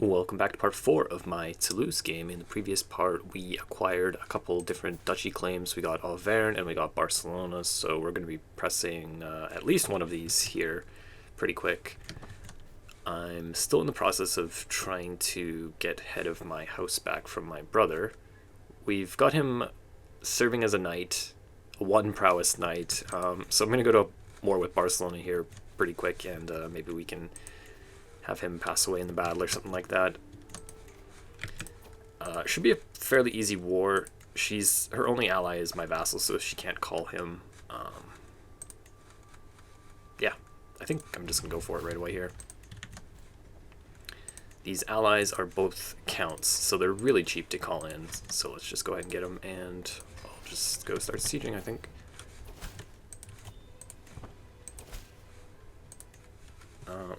Welcome back to part 4 of my Toulouse game. In the previous part, we acquired a couple different duchy claims. We got Auvergne and we got Barcelona, so we're going to be pressing at least one of these here pretty quick. I'm still in the process of trying to get head of my house back from my brother. We've got him serving as a knight, a one prowess knight, so I'm going to go to war with Barcelona here pretty quick, and maybe we can have him pass away in the battle or something like that. Should be a fairly easy war. Her only ally is my vassal, so she can't call him. Yeah, I think I'm just gonna go for it right away here. These allies are both counts, so they're really cheap to call in. So let's just go ahead and get them, and I'll just go start sieging, I think.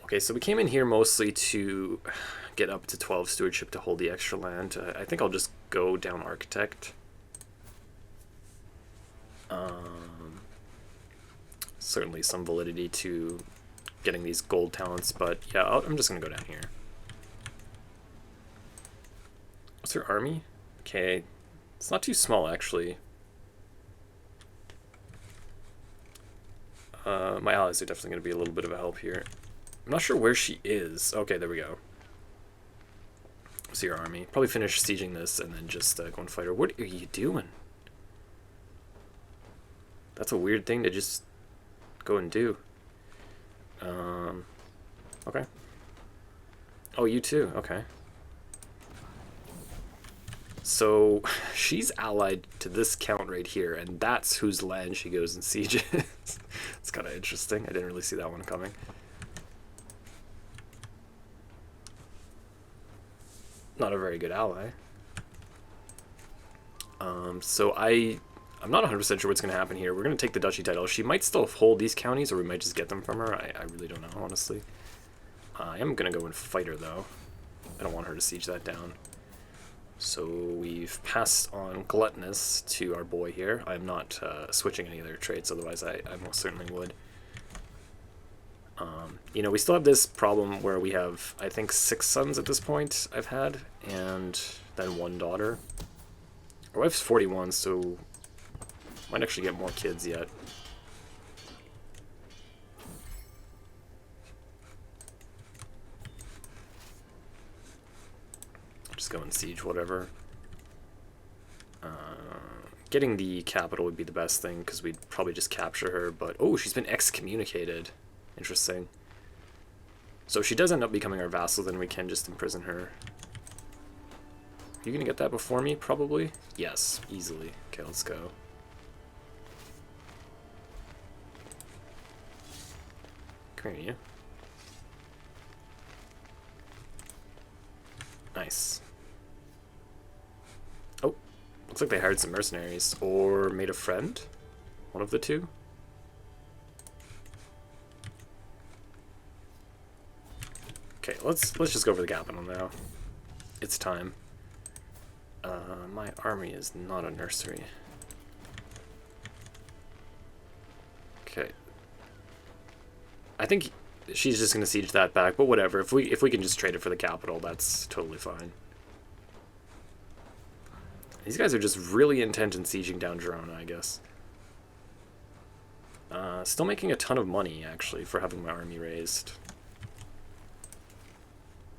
Okay, so we came in here mostly to get up to 12 stewardship to hold the extra land. I think I'll just go down architect. Certainly some validity to getting these gold talents, but yeah, I'm just gonna go down here. What's her army? Okay, it's not too small actually. My allies are definitely gonna be a little bit of a help here. I'm not sure where she is. Okay, there we go. See your army. Probably finish sieging this and then just go and fight her. What are you doing? That's a weird thing to just go and do. Okay. Oh, you too. Okay. So she's allied to this count right here, and that's whose land she goes and sieges. It's kind of interesting. I didn't really see that one coming. Not a very good ally. So I'm not 100% sure what's going to happen here. We're going to take the duchy title. She might still hold these counties, or we might just get them from her. I really don't know, honestly. I am going to go and fight her, though. I don't want her to siege that down. So we've passed on gluttonous to our boy here. I'm not switching any of their traits, otherwise I most certainly would. You know, we still have this problem where we have, I think, 6 sons at this point I've had, and then 1 daughter. Our wife's 41, so might actually get more kids yet. Just go and siege whatever. Getting the capital would be the best thing, because we'd probably just capture her, but oh, she's been excommunicated. Interesting. So if she does end up becoming our vassal, then we can just imprison her. Are you gonna get that before me? Probably? Yes, easily. Okay, let's go. Come here, you. Nice. Oh, looks like they hired some mercenaries. Or made a friend? One of the two? Okay, let's just go for the capital now. It's time. My army is not a nursery. Okay. I think she's just gonna siege that back, but whatever. If we can just trade it for the capital, that's totally fine. These guys are just really intent in sieging down Girona, I guess. Still making a ton of money, actually, for having my army raised.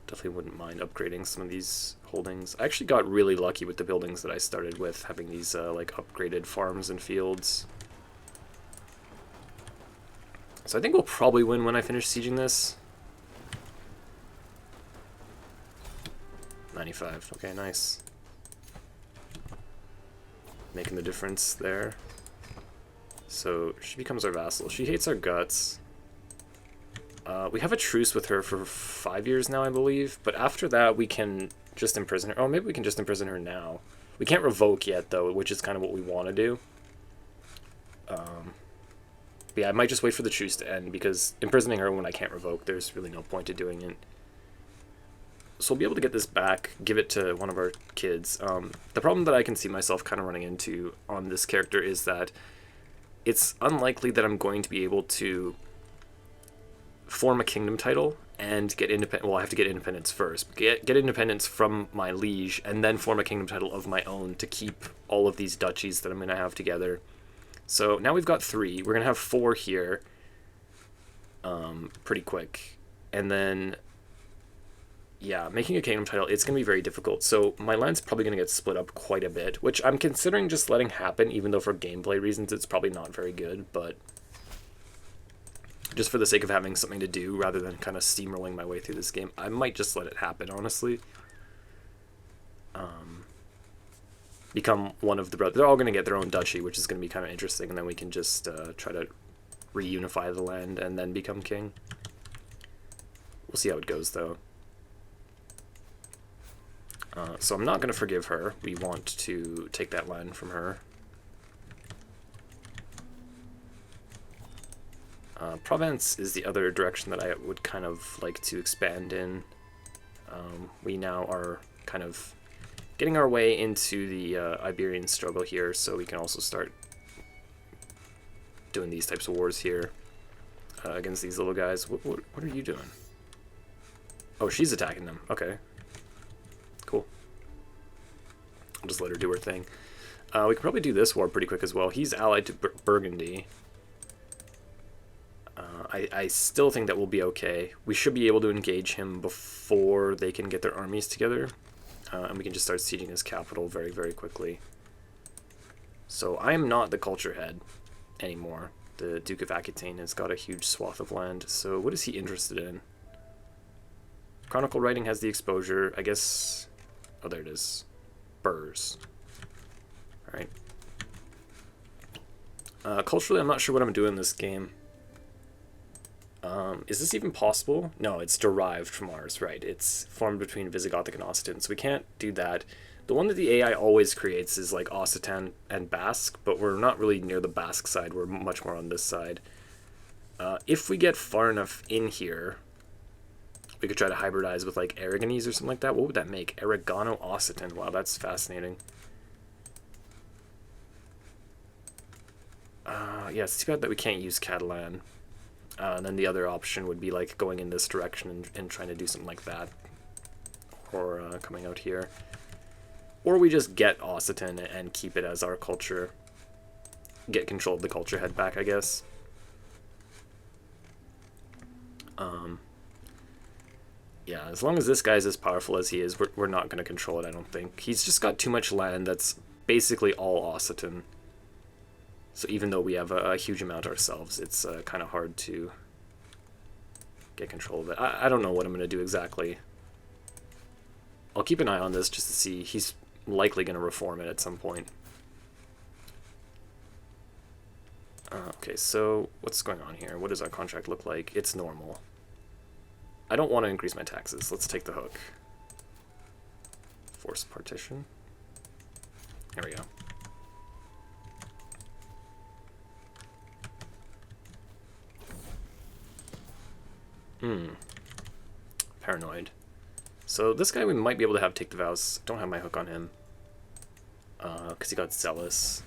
Definitely wouldn't mind upgrading some of these holdings. I actually got really lucky with the buildings that I started with, having these like upgraded farms and fields. So I think we'll probably win when I finish sieging this. 95. Okay, nice. Making the difference there. So she becomes our vassal. She hates our guts. We have a truce with her for 5 years now, I believe. But after that, we can just imprison her. Oh, maybe we can just imprison her now. We can't revoke yet, though, which is kind of what we want to do. But yeah, I might just wait for the truce to end, because imprisoning her when I can't revoke, there's really no point to doing it. So we'll be able to get this back, give it to one of our kids. The problem that I can see myself kind of running into on this character is that it's unlikely that I'm going to be able to form a kingdom title and get independent. Well, I have to get independence first. Get independence from my liege, and then form a kingdom title of my own to keep all of these duchies that I'm going to have together. So now we've got 3. We're going to have 4 here pretty quick. And then, yeah, making a kingdom title, it's going to be very difficult. So my land's probably going to get split up quite a bit, which I'm considering just letting happen, even though for gameplay reasons it's probably not very good, but just for the sake of having something to do rather than kind of steamrolling my way through this game, I might just let it happen, honestly. Become one of the brothers. They're all going to get their own duchy, which is going to be kind of interesting, and then we can just try to reunify the land and then become king. We'll see how it goes, though. So I'm not going to forgive her. We want to take that land from her. Provence is the other direction that I would kind of like to expand in. We now are kind of getting our way into the Iberian struggle here, so we can also start doing these types of wars here against these little guys. What are you doing? Oh, she's attacking them. Okay. Cool. I'll just let her do her thing. We can probably do this war pretty quick as well. He's allied to Burgundy. I still think that will be okay. We should be able to engage him before they can get their armies together. And we can just start sieging his capital very, very quickly. So I am not the culture head anymore. The Duke of Aquitaine has got a huge swath of land. So what is he interested in? Chronicle writing has the exposure. I guess... Oh, there it is. Burrs. Alright. Culturally, I'm not sure what I'm doing in this game. Is this even possible? No, it's derived from ours, right? It's formed between Visigothic and Occitan, so we can't do that. The one that the AI always creates is like Occitan and Basque, but we're not really near the Basque side. We're much more on this side. If we get far enough in here, we could try to hybridize with like Aragonese or something like that. What would that make? Aragano-Occitan. Wow, that's fascinating. Yeah, it's too bad that we can't use Catalan. And then the other option would be like going in this direction and trying to do something like that. Or coming out here. Or we just get Occitan and keep it as our culture. Get control of the culture head back, I guess. Yeah, as long as this guy's as powerful as he is, we're not going to control it, I don't think. He's just got too much land that's basically all Occitan. So even though we have a huge amount ourselves, it's kind of hard to get control of it. I don't know what I'm going to do exactly. I'll keep an eye on this just to see. He's likely going to reform it at some point. Okay, so what's going on here? What does our contract look like? It's normal. I don't want to increase my taxes. Let's take the hook. Force partition. There we go. Paranoid. So this guy we might be able to have take the vows. Don't have my hook on him. Because he got zealous.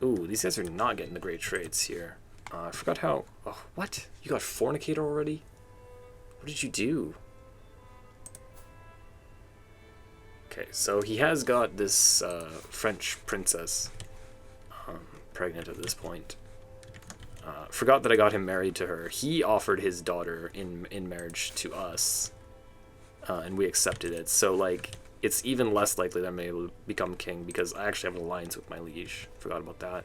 Ooh, these guys are not getting the great trades here. I forgot how... Oh, what? You got fornicator already? What did you do? Okay, so he has got this French princess pregnant at this point. Forgot that I got him married to her. He offered his daughter in marriage to us, and we accepted it. So, like, it's even less likely that I'm able to become king because I actually have an alliance with my liege. Forgot about that.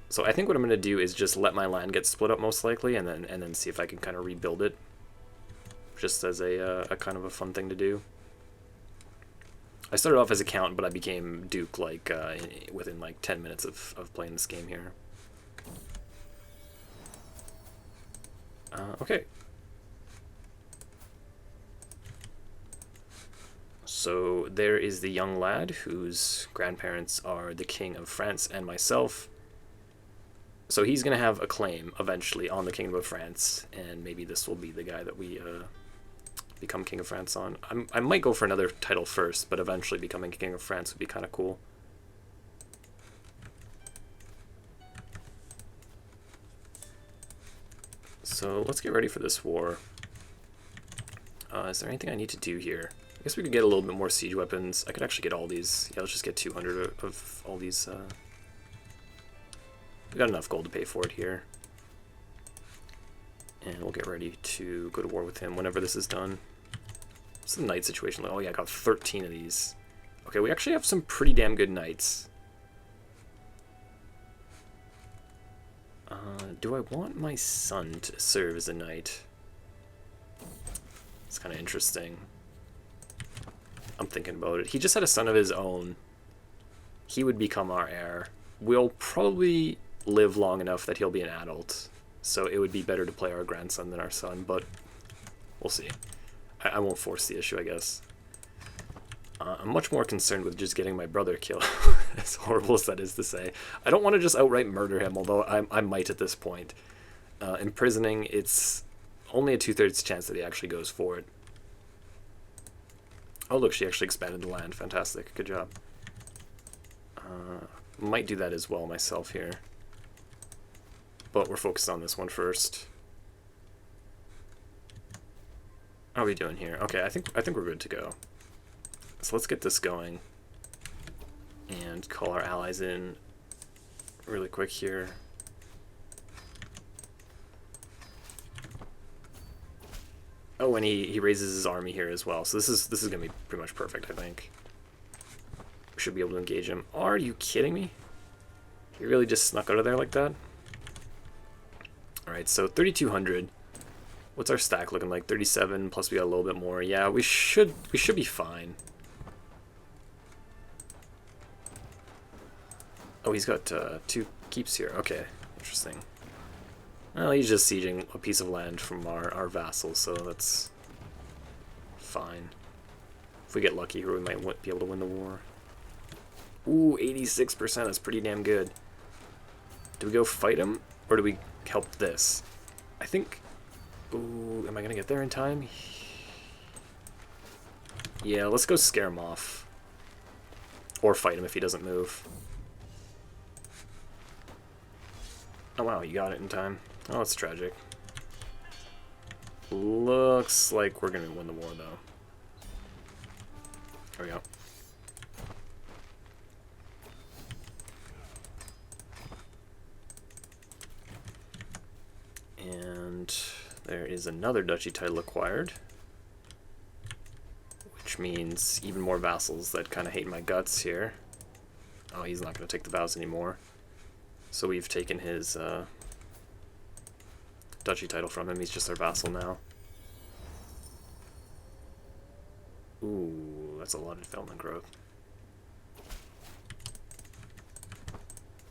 So I think what I'm going to do is just let my land get split up most likely, and then see if I can kind of rebuild it, just as a kind of a fun thing to do. I started off as a count, but I became duke like within like 10 minutes of playing this game here. Okay. So there is the young lad whose grandparents are the King of France and myself. So he's going to have a claim eventually on the Kingdom of France, and maybe this will be the guy that we become King of France on. I might go for another title first, but eventually becoming King of France would be kind of cool. So let's get ready for this war. Is there anything I need to do here? I guess we could get a little bit more siege weapons. I could actually get all these. Yeah, let's just get 200 of all these. We got enough gold to pay for it here. And we'll get ready to go to war with him whenever this is done. What's the knight situation? Oh yeah, I got 13 of these. Okay, we actually have some pretty damn good knights. Do I want my son to serve as a knight? It's kind of interesting. I'm thinking about it. He just had a son of his own. He would become our heir. We'll probably live long enough that he'll be an adult. So it would be better to play our grandson than our son, but we'll see. I won't force the issue, I guess. I'm much more concerned with just getting my brother killed, as horrible as that is to say. I don't want to just outright murder him, although I might at this point. Imprisoning, it's only a 2/3 chance that he actually goes for it. Oh look, she actually expanded the land. Fantastic, good job. Might do that as well myself here. But we're focused on this one first. How are we doing here? Okay, I think we're good to go. So let's get this going and call our allies in really quick here. Oh, and he raises his army here as well. So this is gonna be pretty much perfect, I think. We should be able to engage him. Are you kidding me? He really just snuck out of there like that? Alright, so 3,200. What's our stack looking like? 37, plus we got a little bit more. Yeah, we should be fine. Oh, he's got 2 keeps here. Okay, interesting. Well, he's just sieging a piece of land from our vassals, so that's fine. If we get lucky here, we might be able to win the war. Ooh, 86%, that's pretty damn good. Do we go fight him, or do we help this? I think... Ooh, am I gonna get there in time? Yeah, let's go scare him off. Or fight him if he doesn't move. Oh wow, you got it in time. Oh, that's tragic. Looks like we're gonna win the war, though. There we go. And there is another duchy title acquired, which means even more vassals that kind of hate my guts here. Oh, he's not going to take the vows anymore. So we've taken his duchy title from him. He's just our vassal now. Ooh, that's a lot of development growth.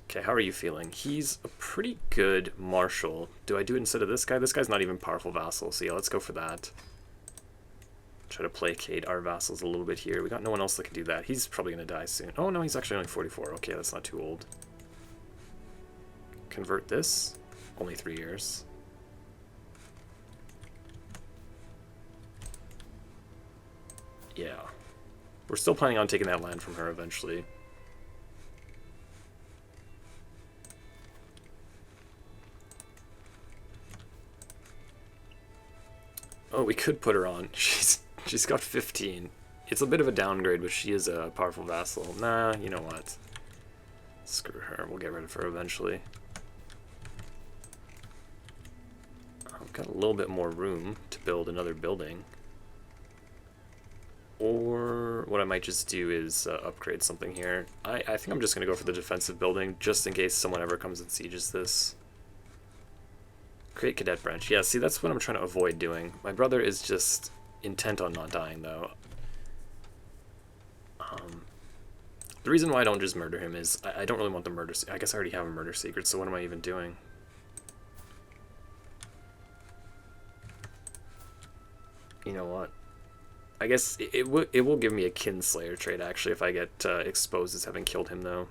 Okay, how are you feeling? He's a pretty good marshal. Do I do it instead of this guy? This guy's not even powerful vassal, so yeah, let's go for that. Try to placate our vassals a little bit here. We got no one else that can do that. He's probably going to die soon. Oh no, he's actually only 44. Okay, that's not too old. Convert this. Only 3 years. Yeah. We're still planning on taking that land from her eventually. Oh, we could put her on. She's got 15. It's a bit of a downgrade, but she is a powerful vassal. Nah, you know what? Screw her. We'll get rid of her eventually. I've got a little bit more room to build another building. Or what I might just do is upgrade something here. I think I'm just going to go for the defensive building, just in case someone ever comes and sieges this. Create cadet branch. Yeah, see, that's what I'm trying to avoid doing. My brother is just intent on not dying, though. The reason why I don't just murder him is I don't really want the murder... I guess I already have a murder secret, so what am I even doing? You know what? I guess it will give me a kinslayer trait, actually, if I get exposed as having killed him, though.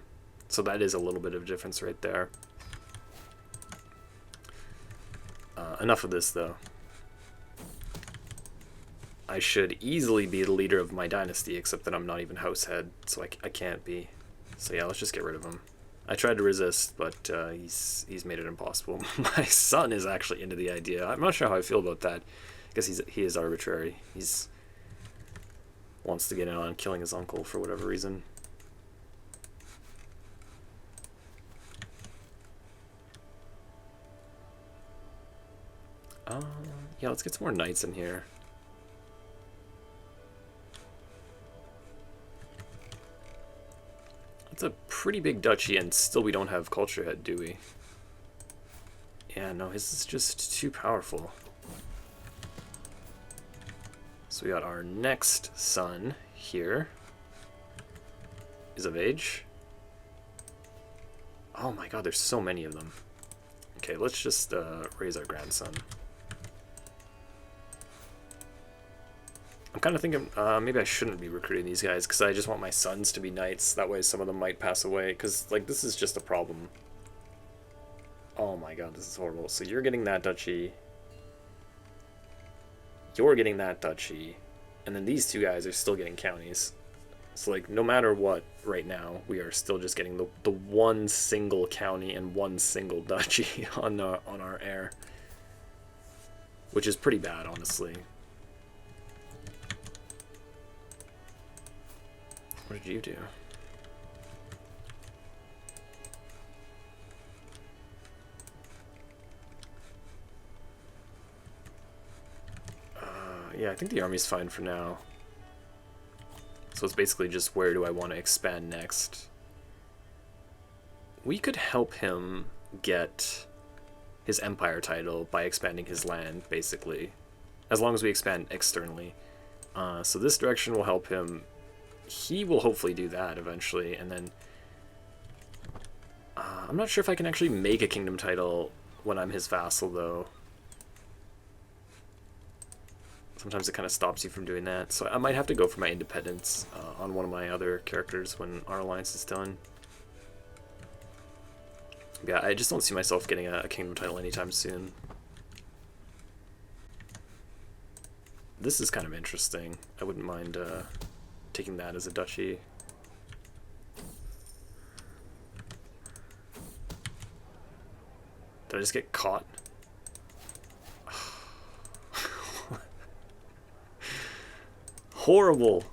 So that is a little bit of a difference right there. Enough of this, though. I should easily be the leader of my dynasty, except that I'm not even house head, so I can't be. So yeah, let's just get rid of him. I tried to resist, but he's made it impossible. My son is actually into the idea. I'm not sure how I feel about that, because he is arbitrary. He's wants to get in on killing his uncle for whatever reason. Yeah, let's get some more knights in here. It's a pretty big duchy, and still we don't have culture head, do we? Yeah, no, his is just too powerful. So we got our next son here. Is of age. Oh my god, there's so many of them. Okay, let's just raise our grandson. I'm kind of thinking maybe I shouldn't be recruiting these guys, because I just want my sons to be knights. That way some of them might pass away, because like this is just a problem. Oh my god, this is horrible. So you're getting that duchy. You're getting that duchy. And then these two guys are still getting counties. So like no matter what right now, we are still just getting the one single county and one single duchy on our heir. Which is pretty bad, honestly. What did you do? Yeah, I think the army's fine for now. So it's basically just where do I want to expand next. We could help him get his empire title by expanding his land, basically. As long as we expand externally. So this direction will help him. He will hopefully do that eventually, and then I'm not sure if I can actually make a kingdom title when I'm his vassal, though. Sometimes it kind of stops you from doing that, so I might have to go for my independence on one of my other characters when our alliance is done. Yeah, I just don't see myself getting a kingdom title anytime soon. This is kind of interesting. I wouldn't mind taking that as a duchy. Did I just get caught? Horrible.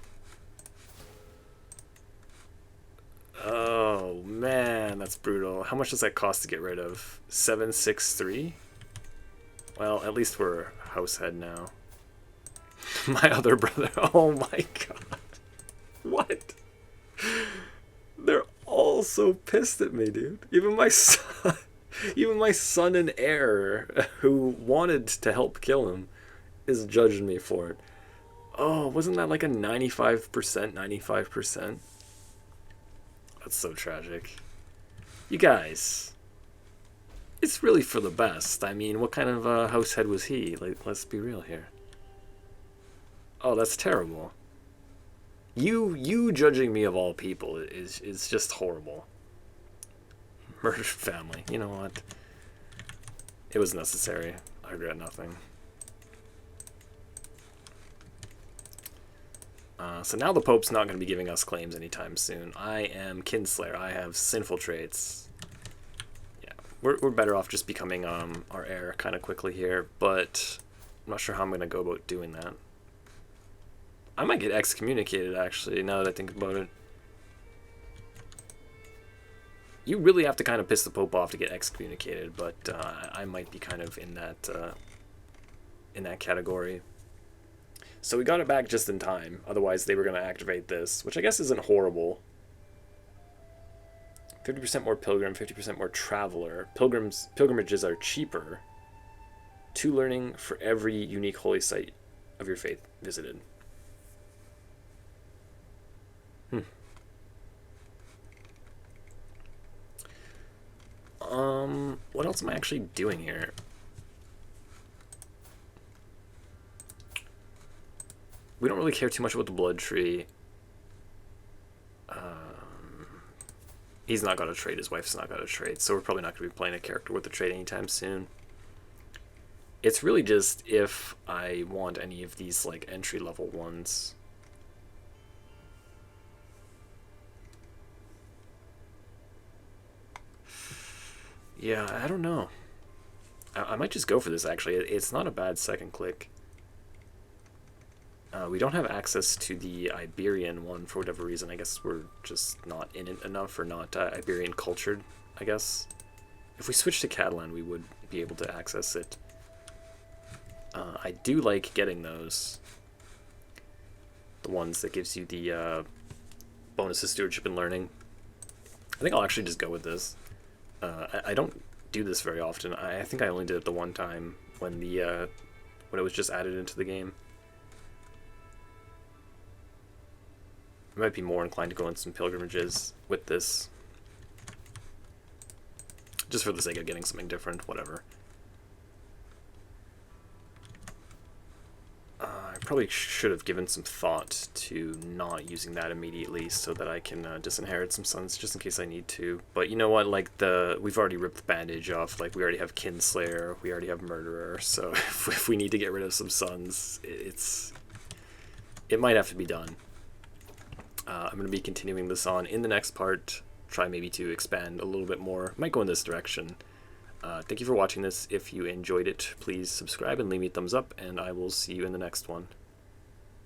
Oh man, that's brutal. How much does that cost to get rid of? 763? Well, at least we're house head now. My other brother. Oh my god. What? They're all so pissed at me, dude. Even my son and heir, who wanted to help kill him, is judging me for it. Oh, wasn't that like a 95%, 95%? That's so tragic. You guys, it's really for the best. I mean, what kind of house head was he? Like, let's be real here. Oh, that's terrible. You judging me of all people is just horrible. Murdered family. You know what? It was necessary. I regret nothing. So now the Pope's not going to be giving us claims anytime soon. I am Kinslayer. I have sinful traits. Yeah, we're better off just becoming our heir kind of quickly here, but I'm not sure how I'm going to go about doing that. I might get excommunicated, actually, now that I think about it. You really have to kind of piss the Pope off to get excommunicated, but I might be kind of in that category. So we got it back just in time. Otherwise, they were going to activate this, which I guess isn't horrible. 50% more pilgrim, 50% more traveler. Pilgrimages are cheaper. 2 learning for every unique holy site of your faith visited. What else am I actually doing here? We don't really care too much about the blood tree. He's not got a trade, his wife's not got a trade, so we're probably not going to be playing a character with a trade anytime soon. It's really just if I want any of these like entry-level ones. Yeah, I don't know. I might just go for this, actually. It's not a bad second click. We don't have access to the Iberian one for whatever reason. I guess we're just not in it enough, or not Iberian cultured, I guess. If we switch to Catalan, we would be able to access it. I do like getting those. The ones that gives you the bonus to stewardship and learning. I think I'll actually just go with this. I don't do this very often. I think I only did it the one time when the when it was just added into the game. I might be more inclined to go on some pilgrimages with this. Just for the sake of getting something different, whatever. I probably should have given some thought to not using that immediately so that I can disinherit some sons just in case I need to. But you know what, like, we've already ripped the bandage off. Like, we already have Kinslayer, we already have Murderer, so if we need to get rid of some sons, it might have to be done. I'm going to be continuing this on in the next part, try maybe to expand a little bit more. Might go in this direction. Thank you for watching this. If you enjoyed it, please subscribe and leave me a thumbs up, and I will see you in the next one.